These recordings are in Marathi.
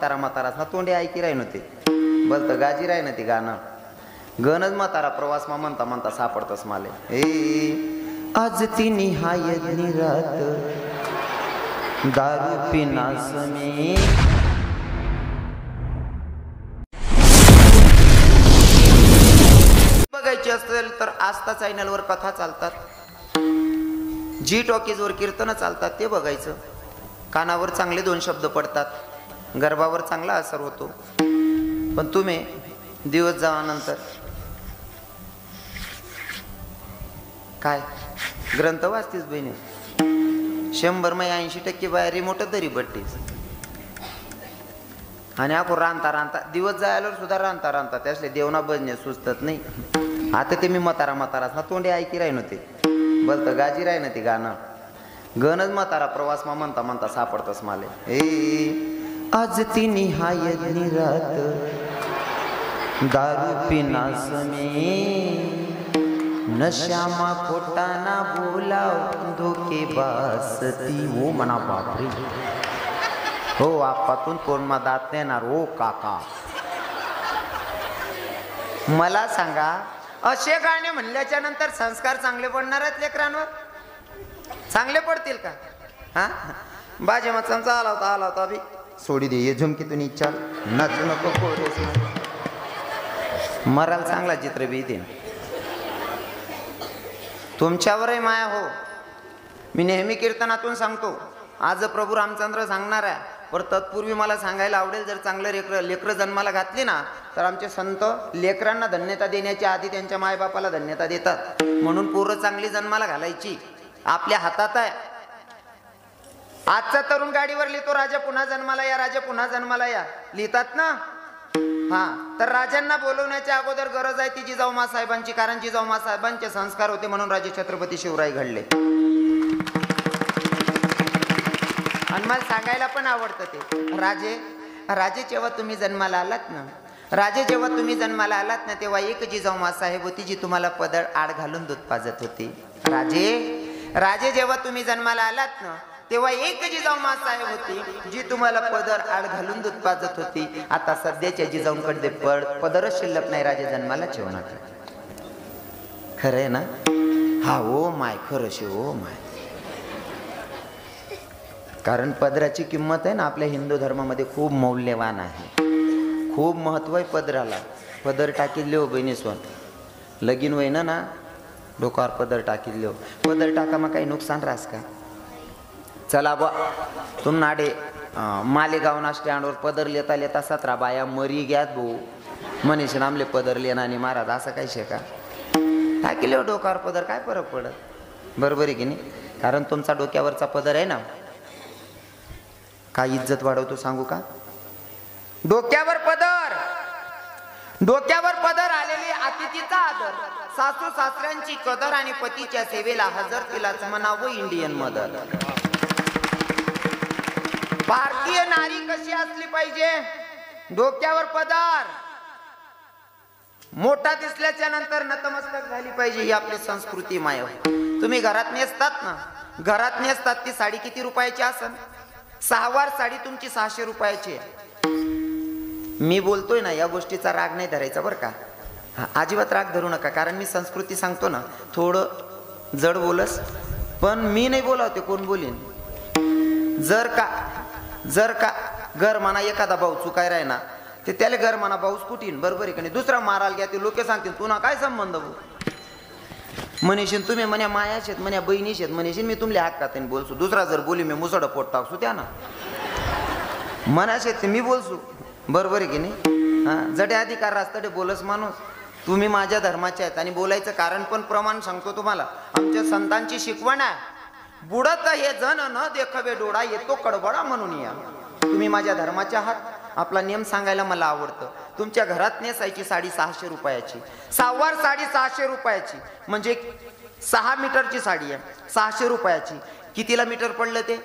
म्हातारा म्हाताराच ना तोंडे ऐकी राही नव्हते बोलत गाजी राही ना ती गाणं गणच म्हातारा प्रवास मा म्हणता म्हणता सापडतस माले आज ती निहाय निरात दारू पिना समी बघायची असेल तर आस्था चॅनलवर कथा चालतात, जी टॉकीजवर कीर्तन चालतात ते बघायचं. कानावर चांगले 2 शब्द पडतात, गर्भावर चांगला असर होतो. पण तुम्ही दिवस जावानंतर काय ग्रंथ वाचतीस बहिणी 100 मै 80% बाहेर रिमोट तरी बट्टीस आणि आपण रांता रांता दिवस जायला सुद्धा रांता रांता त्यासले देवना बजणे सुचतात नाही. आता ते मी म्हातारा म्हाताराच ना तोंडे ऐकी राही नव्हते बोलत गाजी राही ना ती गाणं गणच म्हातारा प्रवास मा म्हणता म्हणता सापडतस माले आज ती निहाय निरात दारू पिना समी नशामा खोटाना बोलाव धोके बासती ओ मना बापरे हो आपातून कोण मा दात नेणार ओ काका. मला सांगा असे गाणे म्हणल्याच्या नंतर संस्कार चांगले पडणार आहेत लेकरांवर? चांगले पडतील का? हा बाजे मग चमचा आला होता अभि सोडी दे ये झुमकीतून इच्छा नाचू नको कोरेस मराल चांगला चित्र बी येते तुमच्यावरही माया हो. मी नेहमी कीर्तनातून सांगतो आज प्रभू रामचंद्र सांगणार आहे पर तत्पूर्वी मला सांगायला आवडेल जर चांगलं लेकरं जन्माला घातली ना तर आमचे संत लेकरांना धन्यता देण्याच्या आधी त्यांच्या मायबापाला धन्यता देतात. म्हणून पोरं चांगली जन्माला घालायची आपल्या हातात आहे. आजचा तरुण गाडीवर लिहितो राजा पुन्हा जन्माला या, राजा पुन्हा जन्माला या लिहितात ना. हा तर राजांना बोलवण्याच्या अगोदर गरज आहे ती जिजाऊ साहेबांची, कारण जिजाऊ साहेबांचे संस्कार होते म्हणून राजे छत्रपती शिवराय घडले. आणि मला सांगायला पण आवडतं ते राजे जेव्हा तुम्ही जन्माला आलात ना, राजे जेव्हा तुम्ही जन्माला आलात ना तेव्हा एक जिजाऊ साहेब होती जी तुम्हाला पदर आड घालून दूध पाजत होती. राजे जेव्हा तुम्ही जन्माला आलात ना तेव्हा एक जिजाऊ साहेब होती जी तुम्हाला पदर आड घालून दूध पाजत होती. आता सध्याच्या जिजाऊंकडे पदरच शिल्लक नाही, राजे जन्माला ठेवणार. खरंय ना? हा ओ माय खरं शे ओ माय. कारण पदराची किंमत आहे ना आपल्या हिंदू धर्मामध्ये खूप मौल्यवान आहे, खूप महत्व आहे पदराला. पदर टाकील हो बहिणी सोन लगीन होईना ना डोकावर पदर टाकील हो. पदर टाका मग काही नुकसान रास का? चला बा तुम नाडे मालेगावना स्टँडवर पदर लेता लेता 17 बाया मरी घ्यात भाऊ मनीष नामले पदर लेणानी महाराज असं काही शे का? टाकील हो डोकावर पदर काय फरक पडत? बरोबर आहे की नाही? कारण तुमचा डोक्यावरचा पदर आहे ना काय इज्जत वाढवतो सांगू का? डोक्यावर पदर आलेली अतिथीचा आदर, सासू सासऱ्यांची कदर आणि पतीच्या सेवेला हजर तिलाच म्हणावं इंडियन मदर. भारतीय नारी कशी असली पाहिजे? डोक्यावर पदर, मोठा दिसल्याच्या नंतर नतमस्तक झाली पाहिजे, ही आपली संस्कृती माय. तुम्ही घरात नेसतात ना, घरात नेसतात ती साडी किती रुपयाची असेल? 6 वार साडी तुमची 600 रुपयाची आहे. मी बोलतोय ना या गोष्टीचा राग नाही धरायचा बरं का. हा अजिबात राग धरू नका, कारण मी संस्कृती सांगतो ना थोडं जड बोलस, पण मी नाही बोलावते कोण बोलीन. जर का घर म्हणा एखादा भाऊ चुकाय राय ना ते त्याला घर म्हणा भाऊच कुठीन, बरोबर आहे का नाही? दुसरा मारायला घ्या ते लोक सांगतील तुला काय संबंध भाऊ म्हणेशीन, तुम्ही म्हण्या माया शेत म्हण्या बहिणी शेत म्हणेशीन, मी तुमल्या हक्कात बोलसू. दुसरा जर बोली मी मुसड पोट टाकसू त्या ना मना शेत मी बोलसू, बरोबर आहे की नाही? हा जडे अधिकार रास्तडे बोलस माणूस. तुम्ही माझ्या धर्माचे आहेत आणि बोलायचं कारण पण प्रमाण सांगतो तुम्हाला. आमच्या संतांची शिकवण आहे, बुडत हे जन न देखवे डोळा येतो कडबडा म्हणून या. तुम्ही माझ्या धर्माचे आहात, आपला नियम सांगायला मला आवडतं. तुमच्या घरात नेसायची साडी 600 रुपयाची, 6 वार साडी 600 रुपयाची, म्हणजे 6 मीटरची साडी आहे 600 रुपयाची. कितीला मीटर पडलं ते?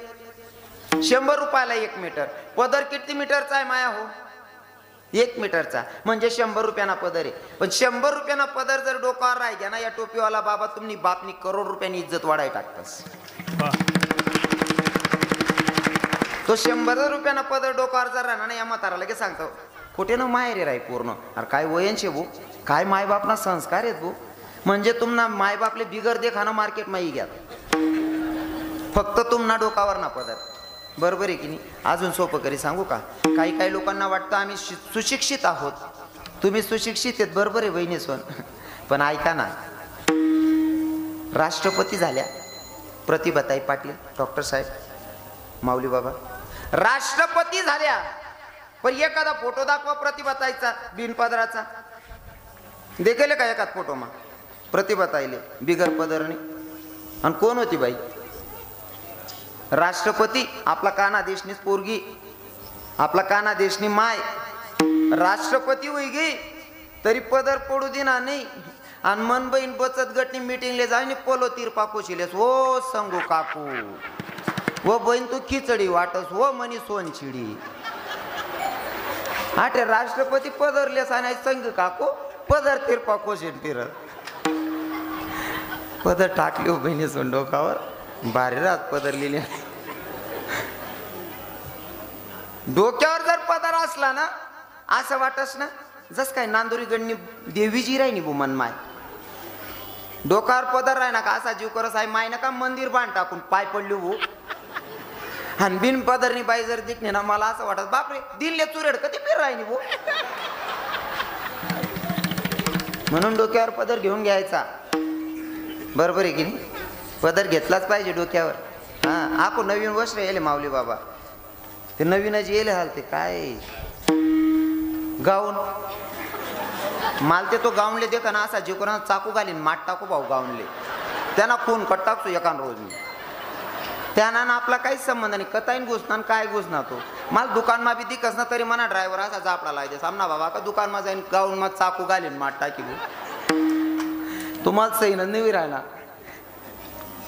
100 रुपयाला 1 मीटर. पदर किती मीटरचा आहे माया हो? 1 मीटरचा, म्हणजे 100 रुपयांना पदर आहे. पण 100 रुपयांना पदर जर डोक्यावर राहिला ना या टोपीवाला बाबा तुम्ही बापनी करोड रुपयांनी इज्जत वाढाय टाकतास. तो 100 रुपयानं पदर डोकावर जर राहणार ना, या म्हातारा लगेच सांगतो कुठे ना माहेरी राही पूर्ण. अरे काय वयनशे भाऊ, काय मायबापना संस्कार आहेत भाऊ. म्हणजे तुम्हाला मायबापले बिगर देखाना मार्केट माही घ्या, फक्त तुम्हाला डोकावर ना पदर. बरोबर आहे की नाही. अजून सोपं करी सांगू का, काही काही लोकांना वाटतं आम्ही सुशिक्षित आहोत. तुम्ही सुशिक्षित आहेत, बरोबर आहे बहिणी सोन, पण ऐका ना, राष्ट्रपती झाल्या प्रतिभाताई पाटील, डॉक्टर साहेब, माऊली बाबा राष्ट्रपती झाल्या, पण एखादा फोटो दाखवा प्रतिभाताईचा बिनपदराचा, देखले का एखाद फोटो मा प्रतिभाताईले बिगर पदरने. आणि कोण होती बाई राष्ट्रपती? आपला काना देशनीच पोरगी, आपला काना देशनी माय राष्ट्रपती होई गे तरी पदर पडू देना नाही. आणि मन बहीण बचत गटनी मीटिंगले जाईन पोलो तीर पाकोशिलेस हो संगू काकू, वो बहीण तू खिचडी वाटस हो मनी सोनचिडी. आटे राष्ट्रपती पदरलेस आणि संग काकू पदर तीर पाकोशील फिरत. पदर टाकली हो बहिणी सोन डोकावर, भारी रात पदर लिहिले. डोक्यावर जर पदर असला ना, असं वाटस ना जस काय नांदुरी गणनी देवीजी राहिनी बो मन माय. डोकावर पदर राही ना का असा जीव करस आहे माय ना का मंदिर बांध टाकून पाय पडली हो. आणि बिन पदरनी बाई जर दिखणे ना, मला असं वाटत बापरे दिल्ले चुरेड कधी फिर राहिनी भो. म्हणून डोक्यावर पदर घेऊन घ्यायचा, बरोबर आहे की नाही. पदर घेतलाच पाहिजे डोक्यावर. हा आपण नवीन वस्त्र येले माऊली बाबा, ते नवीनच येले हाल ते काय गाऊन मालते तो गाऊनले देखा ना असा जीव चाकू घालीन माठ टाकू भाऊ गाऊनले, त्यांना खून कट टाकतो एका रोज मी. त्यांना ना आपला काहीच संबंध नाही, कताईन घुसना काय घुसना. तो मला दुकान मा बी दिकस ना तरी म्हणा ड्रायव्हर असा जापडा लायदे सामना बाबा का दुकान मा जाईन गाऊन मा चाकू घालीन माठ टाकी. तुम्हाला सही नाही राहिला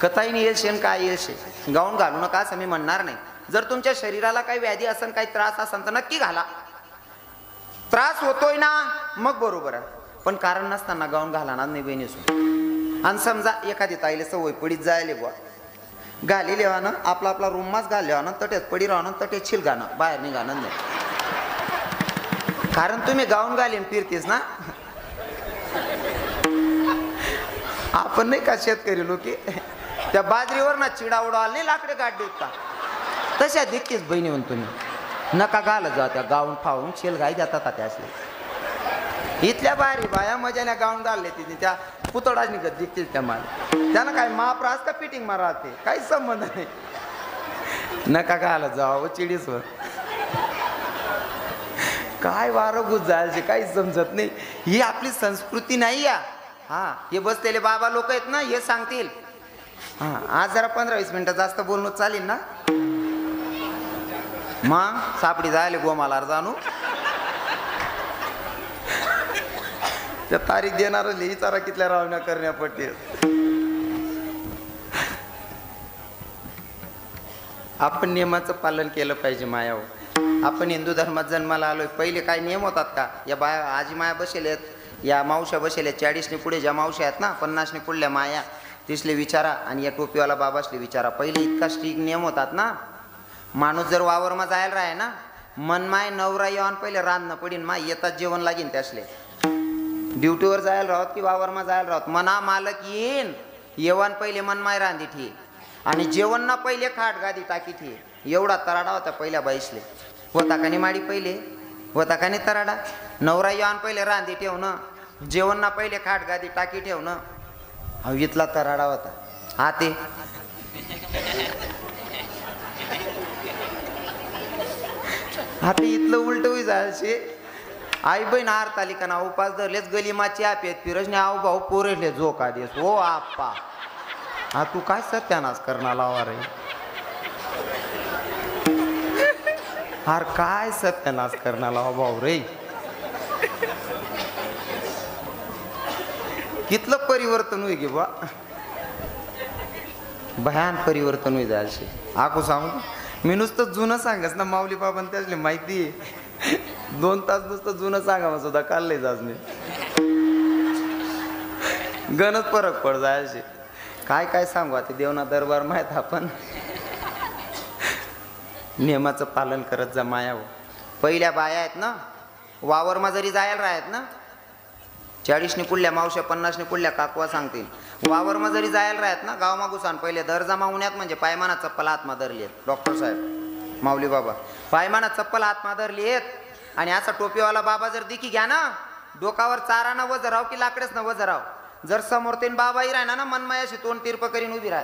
कताईन येईल शेन काय येईल शे. गाऊन घालू नका असं मी म्हणणार नाही. जर तुमच्या शरीराला काही व्याधी असेल काही त्रास असेल तर नक्की घाला. त्रास होतोय ना मग बरोबर आहे, पण कारण नसताना गाऊन घालणार नाही बहिणीसून. आणि समजा एखादी ताईला सवय पडीत जायले बुवा, घाली लेवानं आपला आपला रूममाच घाल लेवानं तटेत पडी राहणं तटेत शिल गाणं बाहेर निघाणं नाही. कारण तुम्ही गाऊन घालीन फिरतेस ना. आपण नाही का शेतकरी लोक त्या बाजरीवर ना चिडा उडवाल नाही लाकडे गाठ देत का, तशा दिसतेच बहिणी म्हणून तुम्ही नका घालत जा त्या गाऊन फावून शेल गाई जातात त्या असले. इथल्या बाहेर बाया मजाने गाऊन घालले तिथे त्या पुतळाच निघत दिसतील त्या मला. त्यांना काय माप राहत का फिटिंग मा राहते काही संबंध नाही. नका घालत जावं चिडीसवर. काय वारं गुज जायचे काही समजत नाही. ही आपली संस्कृती नाही या. हा हे बसलेले बाबा लोक आहेत ना हे सांगतील. हा आज जरा 15-20 मिनिटं जास्त बोलणं चालेल ना. मग सापडी जायले गोमालार जाणू त्या तारीख देणार लिहिचारा कितल्या रावण्या करण्या पडते. आपण नियमाचं पालन केलं पाहिजे मायाव. आपण हिंदू धर्मात जन्माला आलोय. पहिले काय नियम होतात का? या बाया आजी माया बसेल आहेत, या मावश्या बसेल आहेत, 40ने पुढे ज्या मावश्या आहेत ना 50ने पुढल्या माया तिसले विचारा आणि या टोपीवाला बाबासले विचारा. पहिले इतका स्ट्रिक्ट नियम होतात ना. माणूस जर वावरमा जायला राहे ना मन माय नवरा येऊन पहिले रांधणं पडीन मा येतात जेवण लागीन त्यासले. ड्युटीवर जायला राहत की वावरमा जायला राहत मना मालक येईन येवान पहिले मन माय रांधी ठे आणि जेवण ना पहिले खाट गादी टाकी ठे. एवढा तराडा होता पहिल्या बाईसले. होता का नाही माडी पहिले होता का नाही तराडा. नवरा येऊन पहिले रांधी ठेवणं, जेवण ना पहिले खाट गादी टाकी ठेवणं. हा इथला तराडा होता. हा ते आता इथलं उलट होई जायचे. आई बहीण हार तालिका ना उपास धरलेच गलीमाची आपेत फिरजने आऊ भाऊ पोरेले झोका देस हो आप्पा. हा तू काय सत्यानाश करणार लावा रे. हार काय सत्यानाश करणार लावा भाऊ रे. कितलं परिवर्तन होई गे बा. भयान परिवर्तन होई जायचे. आको सांगू मी नुसतं जुनं सांगस ना माऊली बाबांनी त्यासले माहिती आहे. 2 तास नुसतं जुनं सांगा सुद्धा काढले जाच मी गणच फरक पड जायचे. काय काय सांगू आता देवना दरबार माहित आपण. नियमाचं पालन करत जा माया हो. पहिल्या बाया आहेत ना, वावरमा जरी जायला राहत ना, 40ने पुढल्या मावश्या 50ने पुढल्या काकवा सांगतील, वावरमा जरी जायला राहत ना, गाव मागूसान पहिले दर जमा उन्यात म्हणजे पायमाना चप्पल हातमा धरली आहेत. डॉक्टर साहेब माऊली बाबा पायमाना चप्पल हातमा धरली आहेत आणि असा टोपीवाला बाबा जर दिकी घ्या ना, डोकावर चाराना वज राव की लाकडेच ना वज राव, जर समोर तेन बाबाही राहणार ना, मनमायाशी तोंड तिरप करीन उभी राह.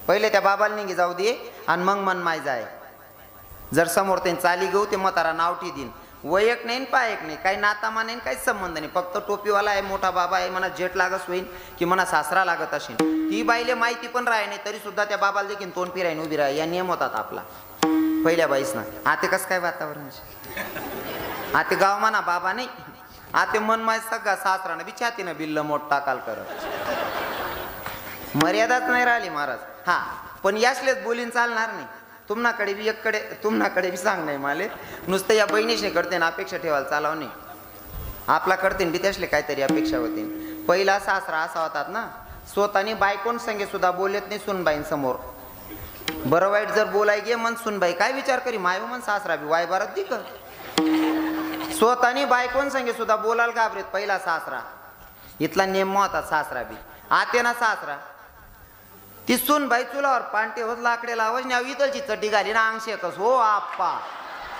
पहिले त्या बाबाला निघी जाऊ दे आणि मग मनमाय जाय. जर समोर ते चाली गहू ते म्हातारा नावठी दिन, वयक नाही पायक नाही, काही नातामा नाही, काहीच संबंध नाही, फक्त टोपीवाला आहे, मोठा बाबा आहे, म्हणा जेट लागत होईन की म्हणा सासरा लागत असेल, ती बाईले माहिती पण राही नाही तरी सुद्धा त्या बाबाला देखील तोंड फिरायन उभी राह. या नियम होतात आपला पहिल्या बाईस ना. आता कसं काय वातावरण, आता गाव म्हणा बाबा नाही, आता मन माय सगळा सासरानं बिछातीनं बिल्ल मोठ टाकाल करत, मर्यादाच नाही राहिली महाराज. हा पण यासलेच बोलीन चालणार नाही. तुम्हाकडे बी एककडे तुम्हाकडे बी सांग नाही माले, नुसतं या बहिणीशी करते ना अपेक्षा ठेवायला चालाव नाही. आपला करते बी त्यासले काहीतरी अपेक्षा होती. पहिला सासरा असा होतात ना, स्वतःनी बायकोन संगे सुद्धा बोलत नाही सुनबाईन समोर. बरं वाईट जर बोलाय गे मन सुनबाई काय विचार करी, माय मन सासरा बी वाय बारात दिक. स्वतःनी बायकोन संगे सुद्धा बोलायला घाबरेत पहिला सासरा. इथला नेम होता सासरा बी. आते ना सासरा ती सुनबाई चुलावर पांटे होत लाकडे लावच न्याव, इथलची चड्डी घाली ना अंगशे कस हो आप्पा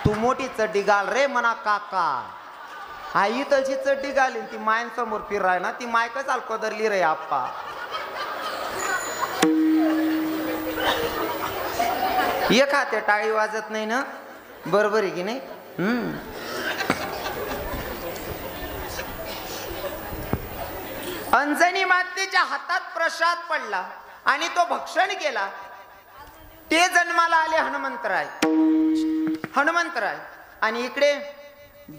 तू मोठी चड्डी घाल रे म्हणा काका. हा इथलची चड्डी घालीन ती मायन समोर फिर राय ना, ती माय का चाल कदरली रे आप्पा. एक हाते टाळी वाजत नाही ना, बरोबर आहे की नाही. अंजनी मातेच्या हातात प्रसाद पडला आणि तो भक्षण केला. ते जन्माला आले हनुमंतराय. हनुमंतराय आणि इकडे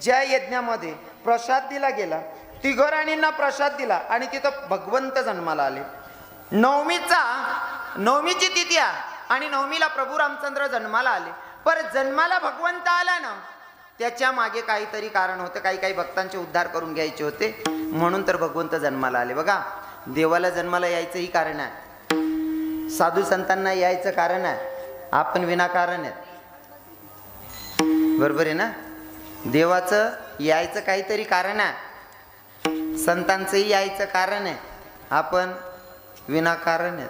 ज्या यज्ञामध्ये प्रसाद दिला गेला, तिघ राणींना प्रसाद दिला आणि तिथं भगवंत जन्माला आले. नवमीची तिथी आणि नवमीला प्रभू रामचंद्र जन्माला आले. पर जन्माला भगवंत आला ना, त्याच्या मागे काहीतरी कारण होतं. काही भक्तांचे उद्धार करून घ्यायचे होते म्हणून तर भगवंत जन्माला आले. बघा देवाला जन्माला यायचं ही कारण आहे, साधू संतांना यायचं कारण आहे, आपण विनाकारण आहे. बरोबर आहे ना. देवाचं यायचं काहीतरी कारण आहे, संतांचंही यायचं कारण आहे, आपण विनाकारण आहे.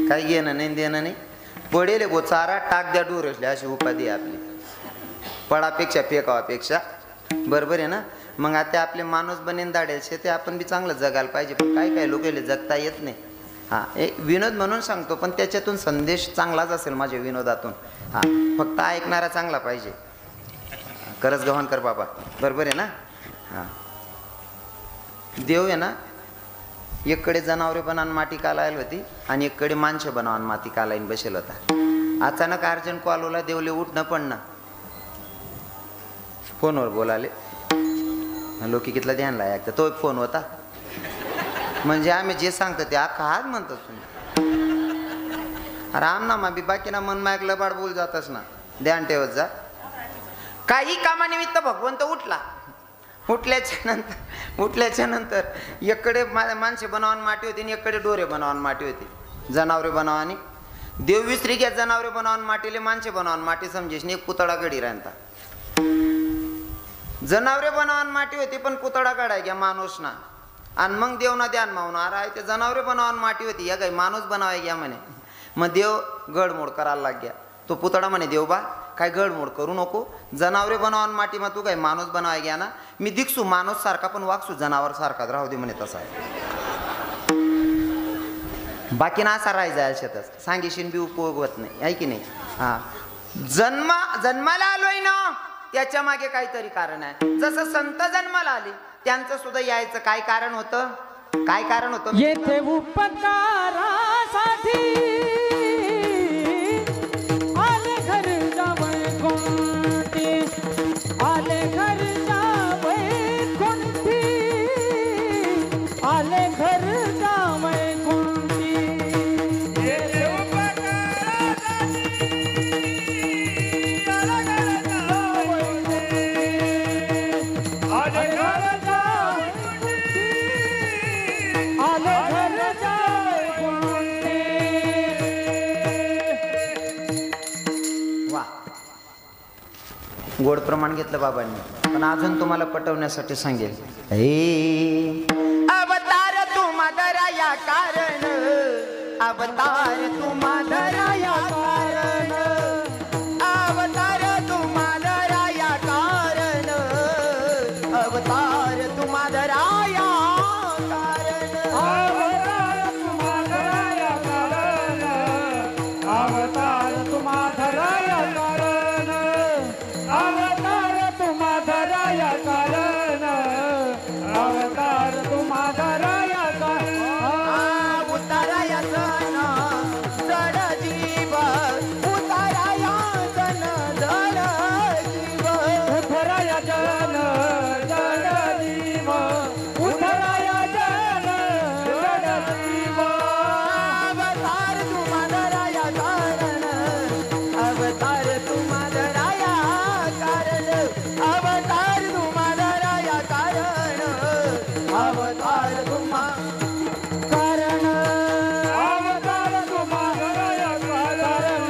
काही घेणं नाही देणं नाही. पडेल गो चारा टाक द्या डोर असले अशी उपाधी आपली, पडापेक्षा फेकावापेक्षा. बरोबर आहे ना. मग आता आपले माणूस बनेन दाडेल ते आपण बी चांगलं जगायला पाहिजे. पण काही लोक जगता येत नाही. हा एक विनोद म्हणून सांगतो, पण त्याच्यातून संदेश चांगलाच असेल माझ्या विनोदातून. हा फक्त ऐकणारा चांगला पाहिजे. करज गव्हाणकर बाबा बरोबर आहे ना. हा देव आहे ना, एककडे जनावरे बनान माती कालायला होती आणि एककडे माणसं बनवान माती कालाईन बसेल होता. अचानक अर्जंट कॉल होला, देवले उठणं पण ना, फोनवर बोलाले. लोक कितला ध्यान लायक तो फोन होता म्हणजे आम्ही जे सांगतो ते अख्खा हात म्हणतो तुम्ही. राम ना मा बी बाकी ना मन मायक लबाड बोल जातच ना, ध्यान ठेवत जा. काही कामानिमित्त भगवंत उठला. उठल्याच्या नंतर एकडे माणसे बनवान माटी होती आणि एकडे डोरे बनवान माटी होती, जनावरे बनवानी. देव विसरी घ्या जनावरे बनवान माटीले माणसे बनवान माटी समजेश नाही. एक पुतळा गडी राहता. जनावरे बनवान माटी होती पण पुतळा गडाय घ्या माणूस ना. आणि मग देव ना ध्यान मावणार आहे ते जनावरे बनवान माटी होती, या काही माणूस बनवाय घ्या म्हणे. मग देव गडमोड करायला लाग गया. तो पुतळा म्हणे देवबा काय गडमोड करू नको, जनावरे बनवान माटी मग तू काय माणूस बनवाय घ्या ना. मी दिसू माणूस सारखा पण वागसू जनावर सारखा राहू दे म्हणे. तसा बाकी ना असा राहायचा आयुष्यातच सांगीशीन बी उपयोग होत नाही, आहे की नाही. हा जन्माला आलोय ना, त्याच्या मागे काहीतरी कारण आहे. जसं संत जन्माला आले त्यांचं सुद्धा यायचं काय कारण होतं. काय कारण होतं. येथे उपकारासाठी आले घर जावई कोणती, आले घर जावई कोणती, आले घर जावई कोणती. येथे उपकारासाठी आले घर गोड प्रमाण घेतलं बाबांनी, पण अजून तुम्हाला पटवण्यासाठी सांगेल. हे अवतार तू माधराया कारण, अवतार तू माधराया कारण, अवतार तू माधराया कारण, अवतार तू माधराया कारण, अवतार तुम्हाधराया कारण, अवतार तुम्हाधराया कारण, अवतार तुम्हाधराया कारण, अवतार तुम्हाधराया कारण. उताराया जन जड जीव, उताराया जन जड जीव, उधराया जन जड जीव, उधराया जन जड जीव. अवतार तू माधराया कारण, अवतार तू माधराया कारण, अवतार तू माधराया कारण, अवतार तू कारण, अवतार तुम्हाधराया कारण,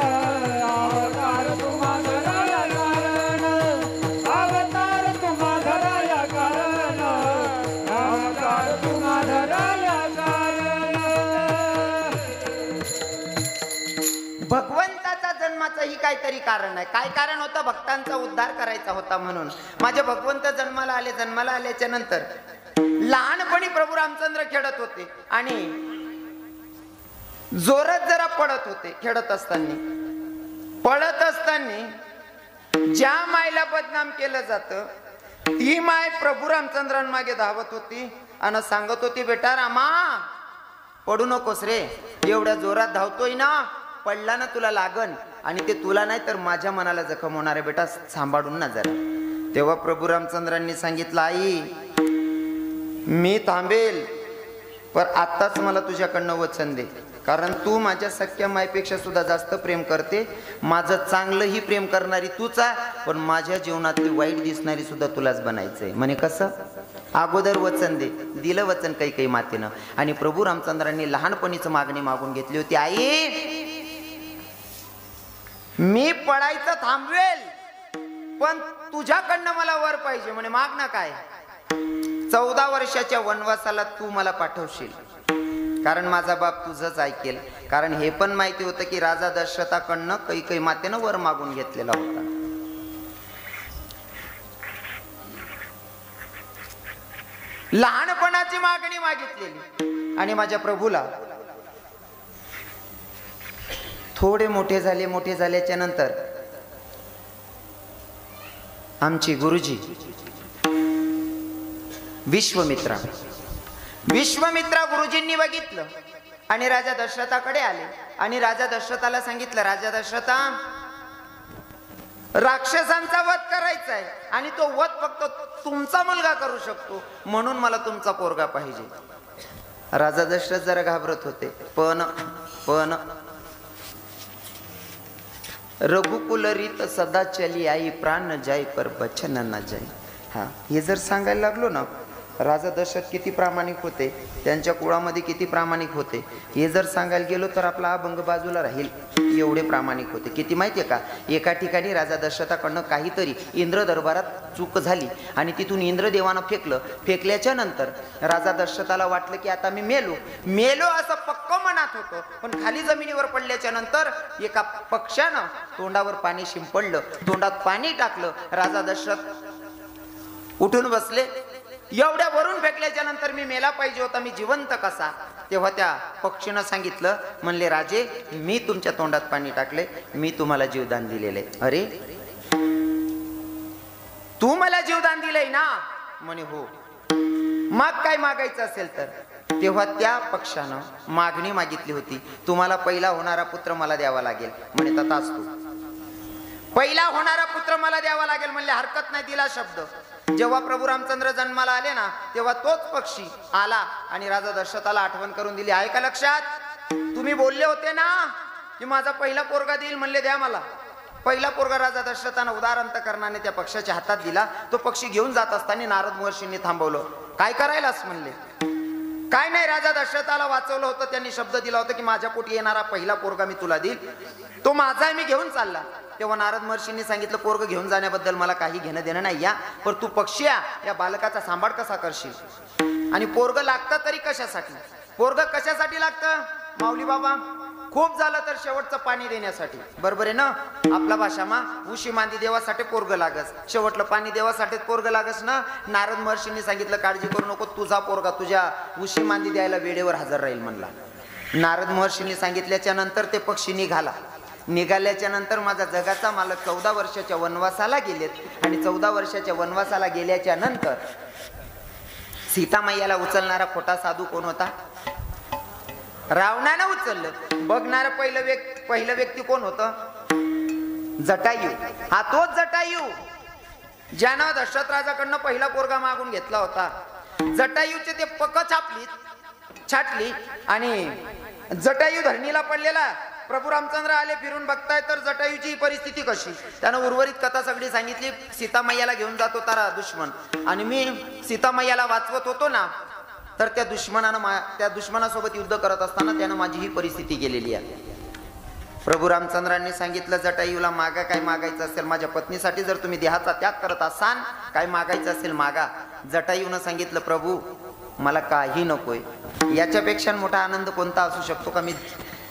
अवतार तुम्हाधराया कारण, अवतार तुम्हाधराया कारण, अवतार तुम्हाधराया कारण. भगवंताचा जन्माचं ही काहीतरी कारण आहे. काय कारण होतं? भक्तांचा उद्धार करायचा होता म्हणून. माझे भगवंत जन्माला आले. जन्माला आल्याच्या नंतर लहानपणी प्रभू रामचंद्र खेळत होते आणि जोरात जरा पडत होते. खेळत असताना पडत असताना ज्या मायला बदनाम केलं जातं ती माय प्रभू रामचंद्रांमागे धावत होती आणि सांगत होती, बेटा रामा पडू नकोस रे, एवढ्या जोरात धावतोय ना, पडला ना तुला लागन आणि ते तुला नाही तर माझ्या मनाला जखम होणार आहे, बेटा सांभाळून ना जरा. तेव्हा प्रभू रामचंद्रांनी सांगितलं, आई मी थांबेल पण आत्ताच मला तुझ्याकडनं वचन दे, कारण तू माझ्या सख्या मायपेक्षा सुद्धा जास्त प्रेम करते. माझं चांगलंही प्रेम करणारी तूच आहे, पण माझ्या जीवनातली वाईट दिसणारी सुद्धा तुलाच बनायचंय. म्हणे कसं? अगोदर वचन दे. दिलं वचन काही मातेनं. आणि प्रभू रामचंद्रांनी लहानपणीच मागणी मागून घेतली होती, आई मी पडायचं थांबवेल पण तुझ्याकडनं मला वर पाहिजे. म्हणे माग ना काय? 14 वर्षाच्या वनवासाला तू मला पाठवशील, कारण माझा बाप तुझंच ऐकेल. कारण हे पण माहिती होतं की राजा दशरथाकडनं काही मातेनं वर मागून घेतलेला होता. लहानपणाची मागणी मागितलेली आणि माझ्या प्रभूला थोडे मोठे झाल्याच्या नंतर आमचे गुरुजी विश्वामित्रा गुरुजींनी बघितलं आणि राजा दशरथाकडे आले आणि राजा दशरथाला सांगितलं, राजा दशरथा राक्षसांचा वध करायचा आहे आणि तो वध फक्त तुमचा मुलगा करू शकतो, म्हणून मला तुमचा पोरगा पाहिजे. राजा दशरथ जरा घाबरत होते, पण रघुकुल रीत सदा चली आई, प्राण जाई पर बचन न जाई. हा, हे जर सांगायला लागलो ना, राजा दशरथ किती प्रामाणिक होते, त्यांच्या कुळामध्ये किती प्रामाणिक होते, हे जर सांगायला गेलो तर आपला अभंग बाजूला राहील. एवढे प्रामाणिक होते. किती माहितीये का? एका ठिकाणी राजा दशरथाकडनं काहीतरी इंद्र दरबारात चूक झाली आणि तिथून इंद्रदेवानं फेकल्याच्या नंतर राजा दशरथाला वाटलं की आता मी मेलो असं पक्क मनात होतं. पण खाली जमिनीवर पडल्याच्या नंतर एका पक्ष्यानं तोंडावर पाणी शिंपडलं, तोंडात पाणी टाकलं. राजा दशरथ उठून बसले. एवढ्या वरून फेकल्याच्या नंतर मी मेला पाहिजे होता, मी जिवंत कसा? तेव्हा त्या पक्षीनं सांगितलं, म्हणले राजे मी तुमच्या तोंडात पाणी टाकले, मी तुम्हाला जीवदान दिलेले. अरे तू मला जीवदान दिलंय ना? म्हणे हो. मग काय मागायचं असेल तर? तेव्हा त्या पक्षानं मागणी मागितली होती, तुम्हाला पहिला होणारा पुत्र मला द्यावा लागेल. म्हणे तथास्तु, पहिला होणारा पुत्र मला द्यावा लागेल. म्हणले हरकत नाही, दिला शब्द. जेव्हा प्रभू रामचंद्र जन्माला आले ना, तेव्हा तोच पक्षी आला आणि राजा दशरथाला आठवण करून दिली. आहे का लक्षात? तुम्ही बोलले होते ना की माझा पहिला पोरगा देईल, म्हणले द्या मला. पहिला पोरगा राजा दशरथानं उदार अंतकरणाने त्या पक्षाच्या हातात दिला. तो पक्षी घेऊन जात असताना नारद महर्षींनी थांबवलं. काय करायलास? म्हणले काय नाही, राजा दशरथाला वाचवलं होतं, त्यांनी शब्द दिला होता की माझ्या पोटी येणारा पहिला पोरगा मी तुला देईल, तो माझा मी घेऊन चालला. तेव्हा नारद महर्षींनी सांगितलं पोरग घेऊन जाण्याबद्दल मला काही घेणं देणं नाही, या पण तू पक्षी या बालकाचा सांभाळ कसा करशील. आणि पोरग लागतं तरी कशासाठी, पोरग कशासाठी लागतं माऊली बाबा, खूप झालं तर शेवटचं पाणी देण्यासाठी, बरोबर आहे ना. आपला भाषामा उशी मांदी देवासाठी पोरग लागस, शेवटलं पाणी देवासाठीच पोरग लागस ना. नारद महर्षींनी सांगितलं काळजी करू नको, तुझा पोरगा तुझ्या उशी मांदी द्यायला वेळेवर हजर राहील म्हणला. नारद महर्षींनी सांगितल्याच्या नंतर ते पक्षी निघाल्याच्या नंतर माझा जगाचा मालक 14 वर्षाच्या वनवासाला गेलेत. आणि 14 वर्षाच्या वनवासाला गेल्याच्या नंतर सीतामैयाला उचलणारा खोटा साधू कोण होता, रावणानं उचललं. बघणार पहिलं व्यक्ती कोण होतं, जटायू. हा तोच जटायू ज्यानं दशरथ राजाकडनं पहिला पोरगा मागून घेतला होता. जटायूचे ते पक छाटली आणि जटायू धरणीला पडलेला. प्रभू रामचंद्र आले, फिरून बघताय तर जटायूची परिस्थिती कशी. त्यानं उर्वरित कथा सगळी सांगितली. सीतामैयाला घेऊन जात होता दुश्मन, आणि मी सीतामैयाला वाचवत होतो ना, तर त्या दुश्मनासोबत युद्ध करत असताना त्यानं माझी ही परिस्थिती केलेली आहे. प्रभू रामचंद्रांनी सांगितलं जटायूला मागा, काय मागायचं असेल माझ्या पत्नीसाठी, जर तुम्ही देहाचा त्याग करत असाल, काय मागायचं असेल मागा. जटायूनं सांगितलं प्रभू मला काही नकोय, याच्यापेक्षा मोठा आनंद कोणता असू शकतो का. मी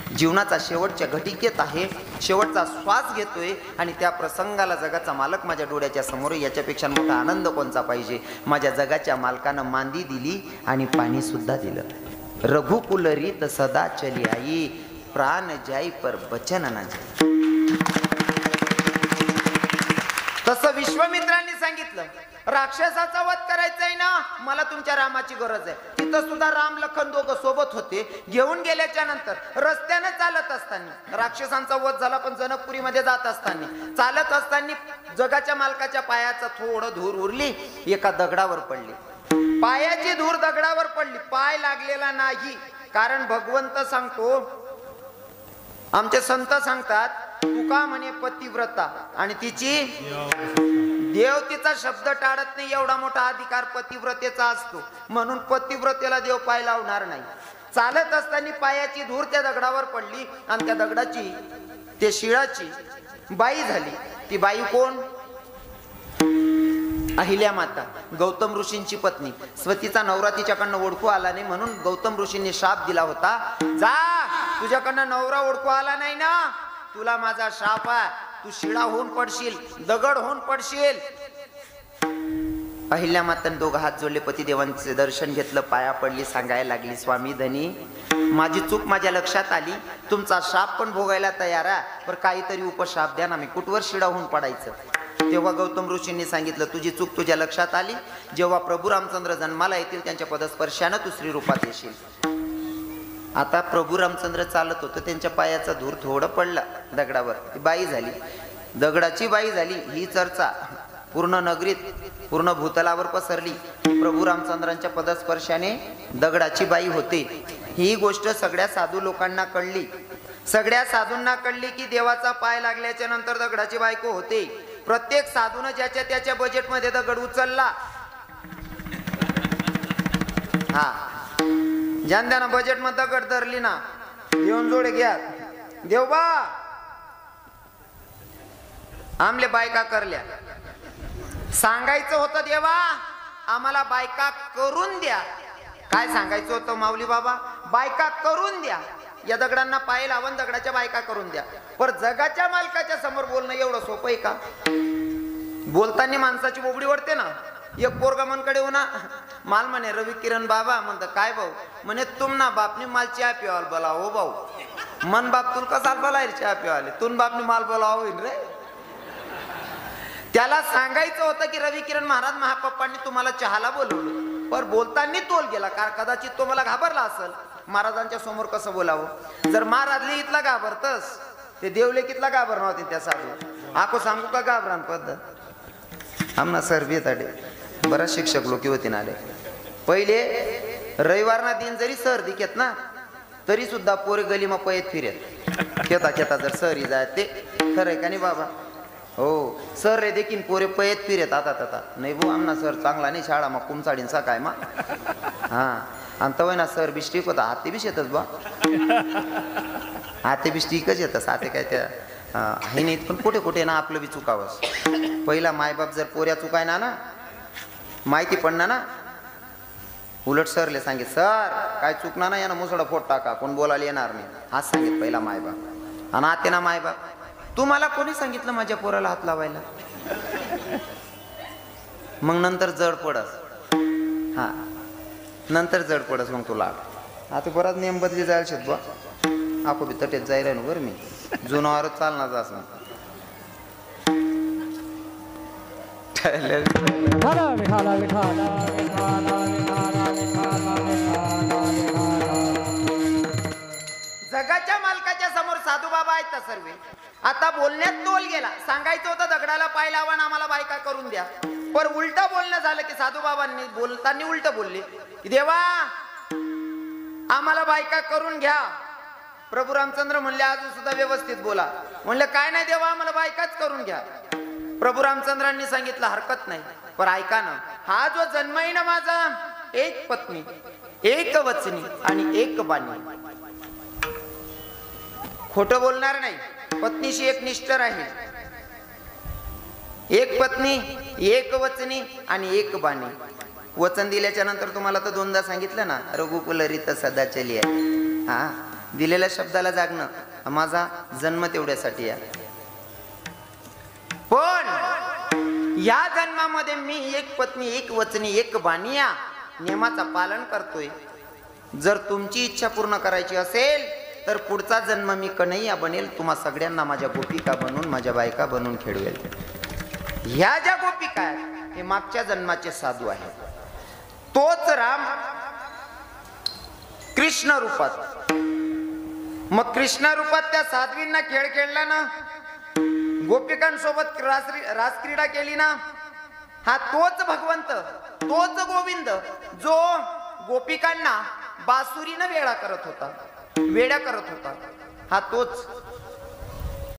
जीवनाचा शेवटच्या घटिकेत आहे, शेवटचा श्वास घेतोय आणि त्या प्रसंगाला जगाचा मालक माझ्या डोळ्याच्या समोर, याच्यापेक्षा मोठा आनंद कोणता पाहिजे. माझ्या जगाच्या मालकानं मांदी दिली आणि पाणी सुद्धा दिलं. रघुकुल रीत सदा चली आई, प्राण जाई पर बचन ना जाई. तसं विश्वामित्रांनी सांगितलं राक्षसाचा वध करायचा आहे ना, मला तुमच्या रामाची गरज आहे. तिथं सुद्धा राम लखन दोघं सोबत होते. घेऊन गेल्याच्या नंतर रस्त्याने चालत असताना राक्षसांचा वध झाला, पण जनकपुरीमध्ये जात असताना चालत असताना जगाच्या मालकाच्या पायाचं थोडं धूर उरली, एका दगडावर पडली. पायाची धूर दगडावर पडली, पाय लागलेला नाही. कारण भगवंत सांगतो, आमचे संत सांगतात, तुका म्हणे पतिव्रता आणि तिची देव तिचा शब्द टाळत नाही, एवढा मोठा अधिकार पतिव्रतेचा असतो. म्हणून पतिव्रतेला देव पाय लावणार नाही. चालत असताना पायाची धूर त्या दगडावर पडली आणि त्या दगडाची, त्या शिळाची बाई झाली. ती बाई कोण, अहिल्या माता, गौतम ऋषींची पत्नी. स्वतीचा नवरा तिच्याकडनं ओळखू आला नाही, म्हणून गौतम ऋषींनी शाप दिला होता, जा तुझ्याकडनं नवरा ओळखू आला नाही ना, तुला माझा शाप आहे, तू शिळा होऊन पडशील, दगड होऊन पडशील. अहिल्या मातांनी दोघं हात जोडले, पतिदेवांचे दर्शन घेतलं, पाया पडली, सांगायला लागली स्वामी धनी माझी चूक माझ्या लक्षात आली, तुमचा शाप पण भोगायला तयार आहे, पण काहीतरी उपशाप द्या ना, मी कुठवर शिळा होऊन पडायचं. तेव्हा गौतम ऋषींनी सांगितलं तुझी चूक तुझ्या लक्षात आली, जेव्हा प्रभू रामचंद्र जन्माला येतील त्यांच्या पदस्पर्शानं तू स्त्री रूपात येशील. आता प्रभू रामचंद्र चालत होतं, त्यांच्या पायाचा धूर थोडं पडला दगडावर, ती बाई झाली, दगडाची बाई झाली. ही चर्चा पूर्ण नगरीत, पूर्ण भूतलावर पसरली. प्रभू रामचंद्रांच्या पदस्पर्शाने दगडाची बाई होते. ही गोष्ट सगळ्या साधू लोकांना कळली. सगळ्या साधूंना कळली की देवाचा पाय लागल्याच्या नंतर दगडाची बायको होते. प्रत्येक साधून ज्याच्या त्याच्या बजेटमध्ये दगड उचलला. हा ज्यान त्यानं बजेट मध्ये दगड धरली ना, येऊन जोडे घ्या देवबा, आमले बायका करल्या. सांगायचं होतं देवा आम्हाला बायका करून द्या. काय सांगायचं होतं माऊली बाबा, बायका करून द्या, या दगडांना पाय लावून दगडाच्या बायका करून द्या. पर जगाच्या मालकाच्या समोर बोलणं एवढं सोपं आहे का. बोलताना माणसाची बोबडी वाढते ना. एक पोरगा मनकडे हो ना, माल म्हणे रवी किरण बाबा, म्हणता काय भाऊ, म्हणे तुम ना बापनी माल चहा पिवाल बोला. हो भाऊ, मन बाप तुला कसा बोलाय चहा पिवाले, तुम बापनी माल बोला होईन रे. त्याला सांगायचं होतं की रवी किरण महाराज महापप्पांनी तुम्हाला चहाला बोलवलं, पर बोलताना तोल गेला. कदाचित तो मला घाबरला असेल, महाराजांच्या समोर कसं बोलावं. जर महाराजले इथला घाबरतस, ते देवलेकीतला घाबर नव्हते त्या साधू. आको सांगू का घाबरान पद्धत आमना सर बेताडे बराच शिक्षक लोक होते ना. पहिले रविवारना दिन जरी सर दिखेत ना, तरी सुद्धा पोरे गलीमा पयत फिरेत, खेता खेता जर सरी जाय ते खरंय का नाही बाबा. हो सर रे देखील पोरे पयत फिरेत. आता नाही भाऊ आमना सर चांगला नाही, शाळा मग कुमचाडीन सकाय मा. हा आणि तवय ना सर बिस्टिक होता हाती बिश येतच बा हाते बिस्टिकच येतस हाते काय त्या आहे नाहीत पण कुठे कुठे ना आपलं बी चुकावंस. पहिला मायबाप जर पोऱ्या चुकाय ना माहिती पडणार ना उलट सरले सांगित सर काय चुकणार ना यानं मुसडा फोट टाका कोण बोलायला येणार नाही हाच सांगित पहिला मायबाप. आणि आते ना मायबाप तुम्हाला कोणी सांगितलं माझ्या पोराला हात लावायला. मग नंतर जड पडस हा नंतर जड पडस मग तुला आता परत नियम बदली जायला शेत बा आपो बी तटेत जायला ना बरं मी जुनावर चालणार जास ना. जगाच्या मालकाच्या समोर साधू बाबा आहेत का सर्व. आता बोलण्यात तोल गेला. सांगायचं होतं दगडाला पाय लावा आम्हाला बायका करून द्या. पण उलट बोलणं झालं की साधू बाबांनी बोलताना उलट बोलले देवा आम्हाला बायका करून घ्या. प्रभू रामचंद्र म्हणले अजून सुद्धा व्यवस्थित बोला. म्हणलं काय नाही देवा आम्हाला बायकाच करून घ्या. प्रभू रामचंद्रांनी सांगितलं हरकत नाही पण ऐका ना हा जो जन्म आहे ना माझा एक पत्नी एक वचनी आणि एक बाणी. खोटं बोलणार नाही. पत्नीशी एक निष्ठ राहील. एक पत्नी एक वचनी आणि एक बाणी. वचन दिल्याच्या नंतर तुम्हाला तर दोनदा सांगितलं ना रघुकुल रीत सदा चली आहे. हा दिलेल्या शब्दाला जागणं माझा जन्म तेवढ्यासाठी आहे. पण या जन्मामध्ये मी एक पत्नी एक वचनी एक बाणी या नियमाचा पालन करतोय. जर तुमची इच्छा पूर्ण करायची असेल तर पुढचा जन्म मी कन्हैया बनेल. तुम्हा सगळ्यांना माझ्या गोपिका बनून माझ्या बायका बनून खेळवेल. ह्या ज्या गोपिका आहेत हे मागच्या जन्माचे साधू आहेत. तोच राम कृष्ण रूपात. मग कृष्ण रूपात त्या साध्वींना खेळ खेळला ना गोपिकांसोबत रासक्रीडा केली ना. हा तोच भगवंत तोच गोविंद जो गोपिकांना बासुरीनं वेडा करत होता वेड्या करत होता. हा तोच